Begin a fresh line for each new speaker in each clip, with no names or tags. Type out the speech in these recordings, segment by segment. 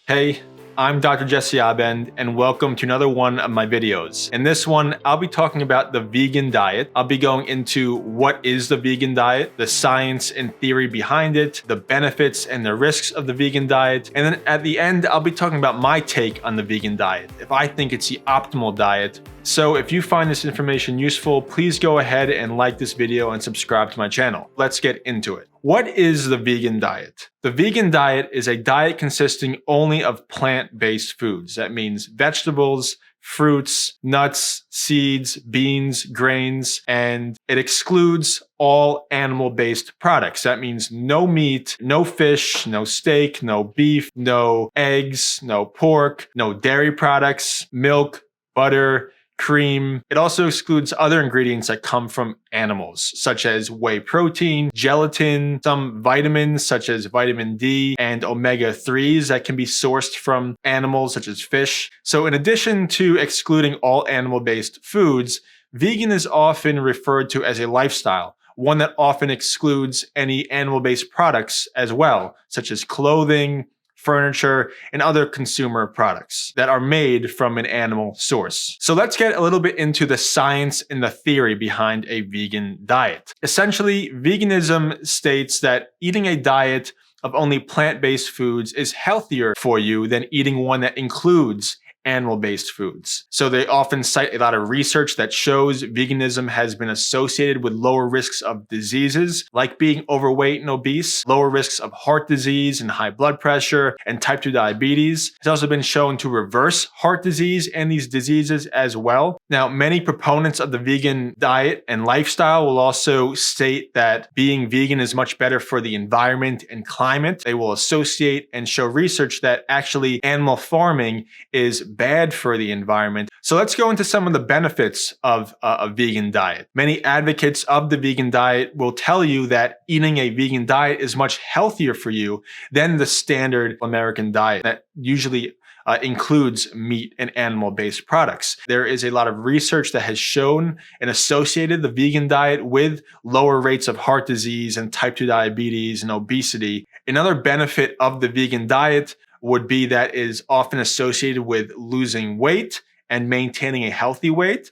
Hey, I'm Dr. Jesse Abend, and welcome to another one of my videos. In this one, I'll be talking about the vegan diet. I'll be going into what is the vegan diet, the science and theory behind it, the benefits and the risks of the vegan diet, and then at the end, I'll be talking about my take on the vegan diet, if I think it's the optimal diet. So if you find this information useful, please go ahead and like this video and subscribe to my channel. Let's get into it. What is the vegan diet? The vegan diet is a diet consisting only of plant-based foods. That means vegetables, fruits, nuts, seeds, beans, grains, and it excludes all animal-based products. That means no meat, no fish, no steak, no beef, no eggs, no pork, no dairy products, milk, butter, cream. It also excludes other ingredients that come from animals, such as whey protein, gelatin, some vitamins such as vitamin D and omega-3s that can be sourced from animals such as fish. So in addition to excluding all animal-based foods, vegan is often referred to as a lifestyle, one that often excludes any animal-based products as well, such as clothing, furniture, and other consumer products that are made from an animal source. So let's get a little bit into the science and the theory behind a vegan diet. Essentially, veganism states that eating a diet of only plant-based foods is healthier for you than eating one that includes animal-based foods. So they often cite a lot of research that shows veganism has been associated with lower risks of diseases like being overweight and obese, lower risks of heart disease and high blood pressure, and type 2 diabetes. It's also been shown to reverse heart disease and these diseases as well. Now, many proponents of the vegan diet and lifestyle will also state that being vegan is much better for the environment and climate. They will associate and show research that actually animal farming is bad for the environment. So let's go into some of the benefits of a vegan diet. Many advocates of the vegan diet will tell you that eating a vegan diet is much healthier for you than the standard American diet that usually includes meat and animal-based products. There is a lot of research that has shown and associated the vegan diet with lower rates of heart disease and type 2 diabetes and obesity. Another benefit of the vegan diet would be that is often associated with losing weight and maintaining a healthy weight.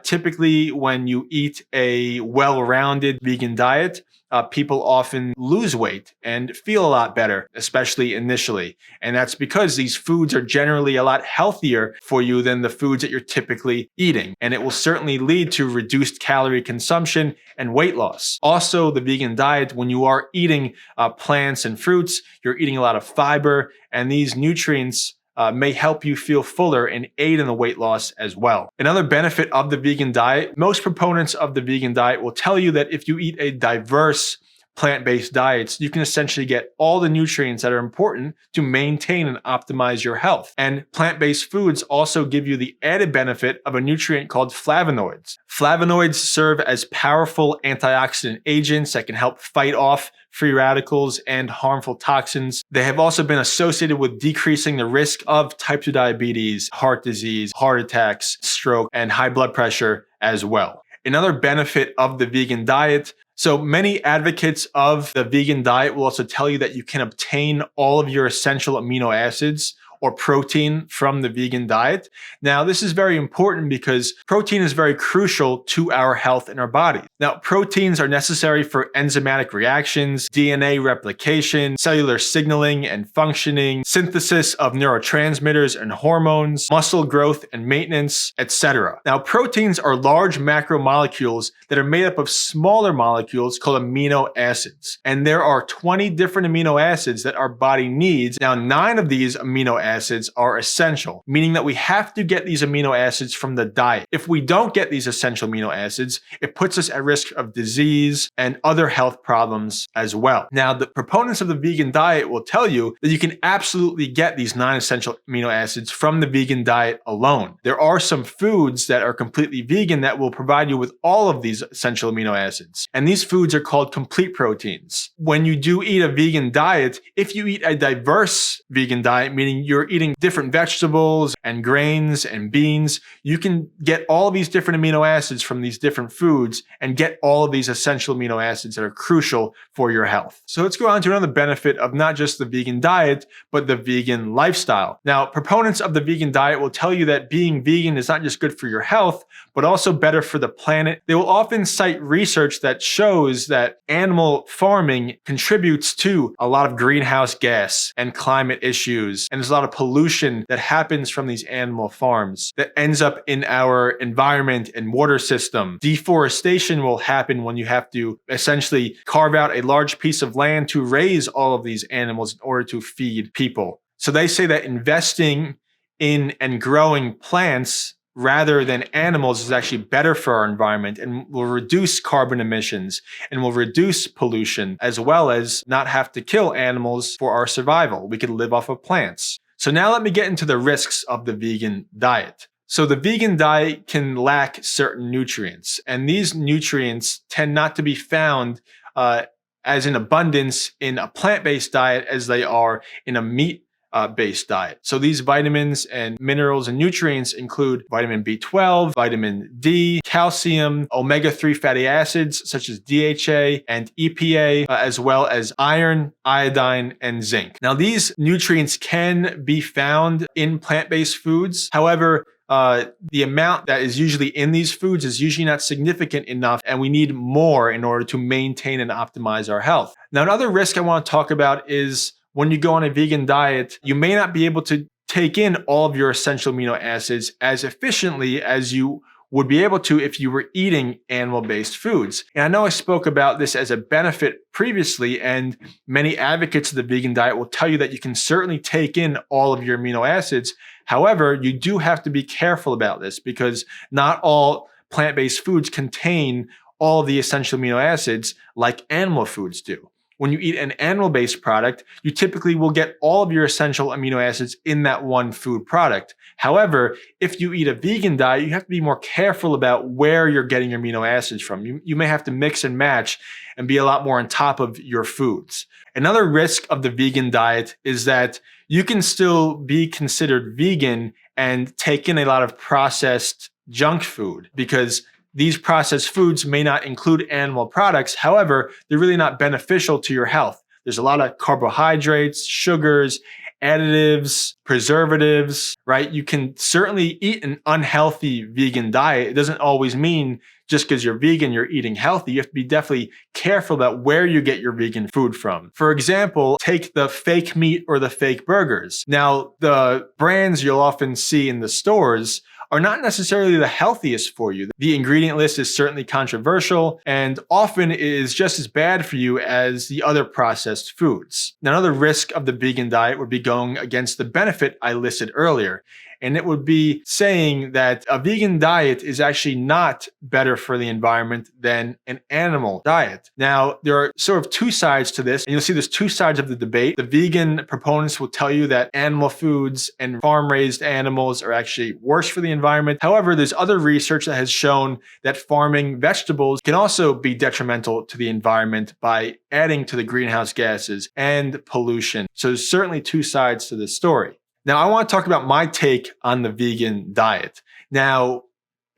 Typically, when you eat a well-rounded vegan diet, people often lose weight and feel a lot better, especially initially. And that's because these foods are generally a lot healthier for you than the foods that you're typically eating. And it will certainly lead to reduced calorie consumption and weight loss. Also, the vegan diet, when you are eating plants and fruits, you're eating a lot of fiber, and these nutrients may help you feel fuller and aid in the weight loss as well. Another benefit of the vegan diet, most proponents of the vegan diet will tell you that if you eat a diverse plant-based diets, you can essentially get all the nutrients that are important to maintain and optimize your health. And plant-based foods also give you the added benefit of a nutrient called flavonoids. Flavonoids serve as powerful antioxidant agents that can help fight off free radicals and harmful toxins. They have also been associated with decreasing the risk of type 2 diabetes, heart disease, heart attacks, stroke, and high blood pressure as well. Another benefit of the vegan diet, so many advocates of the vegan diet will also tell you that you can obtain all of your essential amino acids or protein from the vegan diet. Now, this is very important because protein is very crucial to our health and our body. Now, proteins are necessary for enzymatic reactions, DNA replication, cellular signaling and functioning, synthesis of neurotransmitters and hormones, muscle growth and maintenance, etc. Now, proteins are large macromolecules that are made up of smaller molecules called amino acids. And there are 20 different amino acids that our body needs. Now, 9 of these amino acids are essential, meaning that we have to get these amino acids from the diet. If we don't get these essential amino acids, it puts us at risk of disease and other health problems as well. Now, the proponents of the vegan diet will tell you that you can absolutely get these 9 essential amino acids from the vegan diet alone. There are some foods that are completely vegan that will provide you with all of these essential amino acids. And these foods are called complete proteins. When you do eat a vegan diet, if you eat a diverse vegan diet, meaning you're you're eating different vegetables and grains and beans, you can get all of these different amino acids from these different foods and get all of these essential amino acids that are crucial for your health. So let's go on to another benefit of not just the vegan diet, but the vegan lifestyle. Now, proponents of the vegan diet will tell you that being vegan is not just good for your health, but also better for the planet. They will often cite research that shows that animal farming contributes to a lot of greenhouse gas and climate issues. And there's a lot of pollution that happens from these animal farms that ends up in our environment and water system. Deforestation will happen when you have to essentially carve out a large piece of land to raise all of these animals in order to feed people. So they say that investing in and growing plants rather than animals is actually better for our environment and will reduce carbon emissions and will reduce pollution, as well as not have to kill animals for our survival. We could live off of plants. So now let me get into the risks of the vegan diet. So the vegan diet can lack certain nutrients, and these nutrients tend not to be found as in abundance in a plant-based diet as they are in a meat-based diet. So these vitamins and minerals and nutrients include vitamin B12, vitamin D, calcium, omega-3 fatty acids such as DHA and EPA, as well as iron, iodine, and zinc. Now, these nutrients can be found in plant-based foods. However, the amount that is usually in these foods is usually not significant enough, and we need more in order to maintain and optimize our health. Now, another risk I want to talk about is when you go on a vegan diet, you may not be able to take in all of your essential amino acids as efficiently as you would be able to if you were eating animal-based foods. And I know I spoke about this as a benefit previously, and many advocates of the vegan diet will tell you that you can certainly take in all of your amino acids. However, you do have to be careful about this because not all plant-based foods contain all of the essential amino acids like animal foods do. When you eat an animal-based product, you typically will get all of your essential amino acids in that one food product. However, if you eat a vegan diet, you have to be more careful about where you're getting your amino acids from. You may have to mix and match and be a lot more on top of your foods. Another risk of the vegan diet is that you can still be considered vegan and take in a lot of processed junk food because these processed foods may not include animal products. However, they're really not beneficial to your health. There's a lot of carbohydrates, sugars, additives, preservatives, right? You can certainly eat an unhealthy vegan diet. It doesn't always mean just because you're vegan, you're eating healthy. You have to be definitely careful about where you get your vegan food from. For example, take the fake meat or the fake burgers. Now, the brands you'll often see in the stores are not necessarily the healthiest for you. The ingredient list is certainly controversial and often is just as bad for you as the other processed foods. Now, another risk of the vegan diet would be going against the benefit I listed earlier. And it would be saying that a vegan diet is actually not better for the environment than an animal diet. Now, there are sort of two sides to this, and you'll see there's two sides of the debate. The vegan proponents will tell you that animal foods and farm-raised animals are actually worse for the environment. However, there's other research that has shown that farming vegetables can also be detrimental to the environment by adding to the greenhouse gases and pollution. So there's certainly two sides to this story. Now, I want to talk about my take on the vegan diet. Now,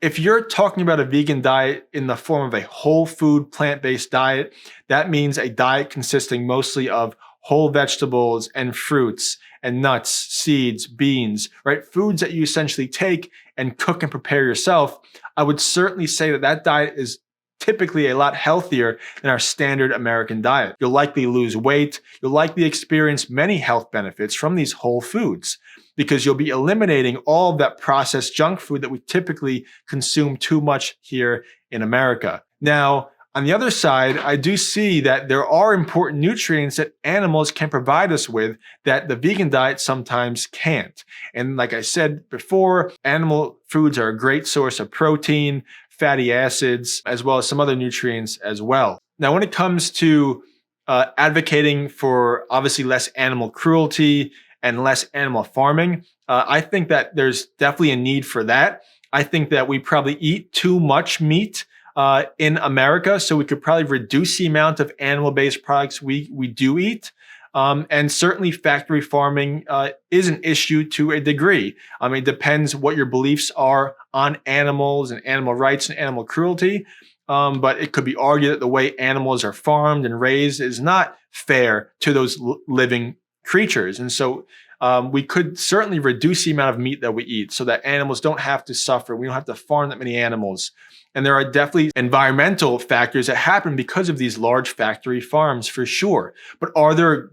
if you're talking about a vegan diet in the form of a whole food plant-based diet, that means a diet consisting mostly of whole vegetables and fruits and nuts, seeds, beans, right? Foods that you essentially take and cook and prepare yourself. I would certainly say that that diet is typically a lot healthier than our standard American diet. You'll likely lose weight. You'll likely experience many health benefits from these whole foods because you'll be eliminating all of that processed junk food that we typically consume too much here in America. Now, on the other side, I do see that there are important nutrients that animals can provide us with that the vegan diet sometimes can't. And like I said before, animal foods are a great source of protein, fatty acids, as well as some other nutrients as well. Now, when it comes to advocating for obviously less animal cruelty and less animal farming, I think that there's definitely a need for that. I think that we probably eat too much meat in America, so we could probably reduce the amount of animal-based products we do eat. And certainly factory farming is an issue to a degree. I mean, it depends what your beliefs are on animals and animal rights and animal cruelty. But it could be argued that the way animals are farmed and raised is not fair to those living creatures. And so we could certainly reduce the amount of meat that we eat so that animals don't have to suffer. We don't have to farm that many animals. And there are definitely environmental factors that happen because of these large factory farms for sure. But are there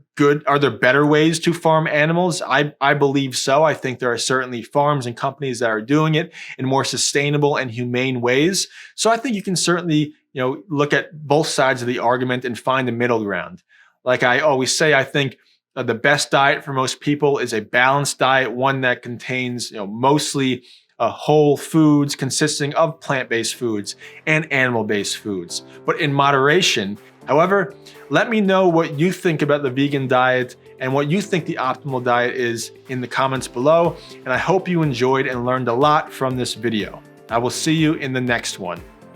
better ways to farm animals? I believe so. I think there are certainly farms and companies that are doing it in more sustainable and humane ways. So I think you can certainly, look at both sides of the argument and find a middle ground. Like I always say, I think the best diet for most people is a balanced diet, one that contains, mostly whole foods consisting of plant-based foods and animal-based foods, but in moderation. However, let me know what you think about the vegan diet and what you think the optimal diet is in the comments below. And I hope you enjoyed and learned a lot from this video. I will see you in the next one.